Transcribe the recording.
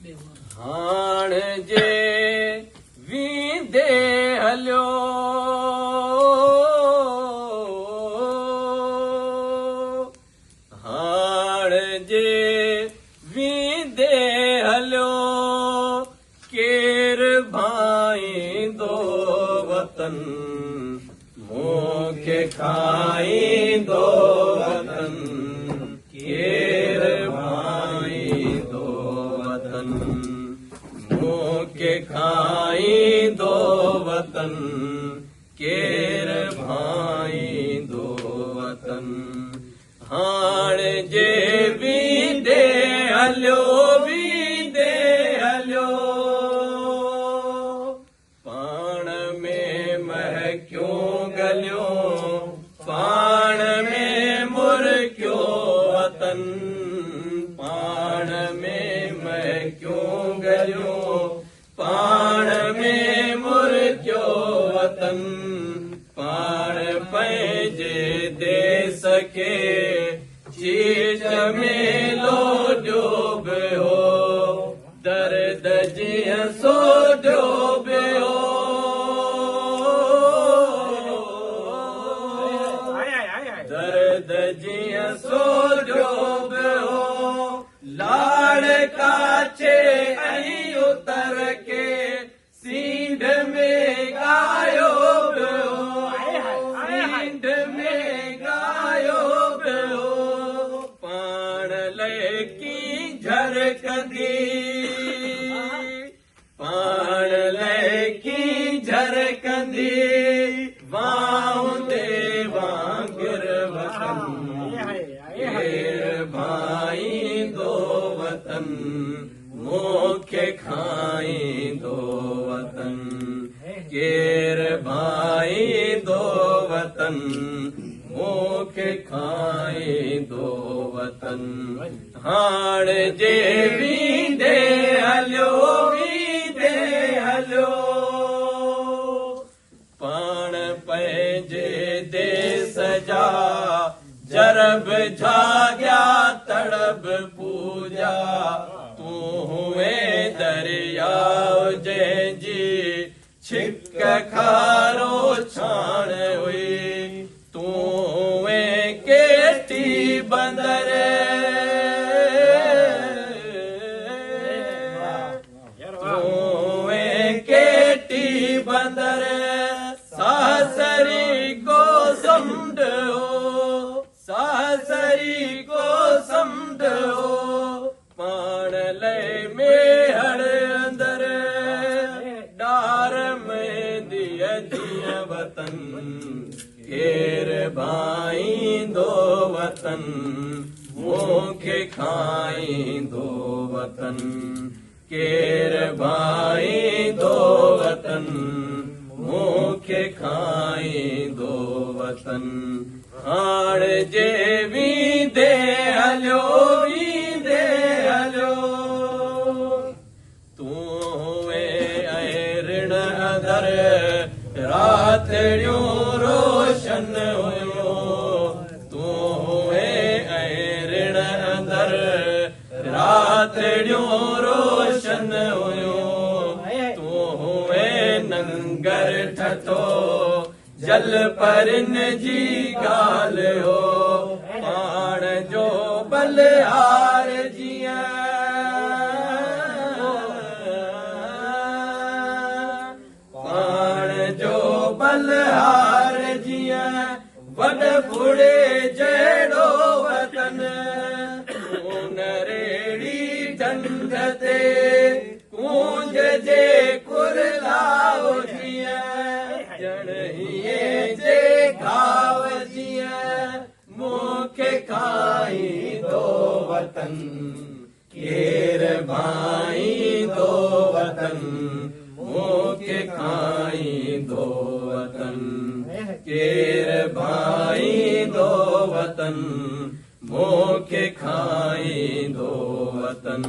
हाण जे वींदे हलियो हाण जे वींदे हलियो केर भाईंदो वतन मूंखे खाईंदो वतन केर भाईंदो वतन मूंखे खाईंदो वतन केर भाईंदो वतन हाण जे वींदे हलियो वींदे हलियो पाण में महकियो गलियो पाण में मुरकियो वतन पाण में महकियो गलियो पाण में मुरकियो वतन पाण पंहिंजे देश खे चीज में लोॾियो पियो दर्द जीअं सोढियो पियो दर्द जीअं सोढियो पियो लाड़ काचे ऐं उतर के सींढ में गायो पियो सींढ में गायो पियो पाण लकी झरकंदी पाण लकी झरकंदी वाहुंदे वांगुर वतन केर भाईंदो वतन मूंखे खाईंदो वतन केर भाईंदो वतन मूंखे खाईंदो वतन हाण जे वींदे हलियो वींदे हलियो पाण पंहिंजे देश जा जरब जाॻिया तड़ब पूजा तूं हुए दरियाव जंहिंजी छिक खारो छाण हुई तूं हुए केटी बंदर तूं हुए केटी बंदर सासरी को समुंडो सासरी को समुंडो पाण लय में हड़ अंदर डार में दिया दिया वतन केर भाईंदो वतन मूंखे खाईंदो वतन केर भाईंदो वतन मूंखे खाईंदो वतन हाण जे वींदे हलियो वींदे हलियो तूं हुए ऐं ऋण अधर रातड़ियूं रोशन हुयो तूं हुए ऐं ऋण अधर रातड़ियूं रोशन हुयो तूं हुए नंगर ठठो जल परिन जी ॻाल्हि हो पाण जो बलिहार जीअं पाण जो बलिहार जीअं वॾ बुढ़े जहिड़ो वतन नरेड़ी ढंढ ते कूंज जे कुरलाओ जीअं जड़हिए जे घाव जीअं मूंखे खाईंदो वतन केर भाईंदो वतन मूंखे खाईंदो वतन केर भाईंदो वतन मूंखे खाईंदो वतन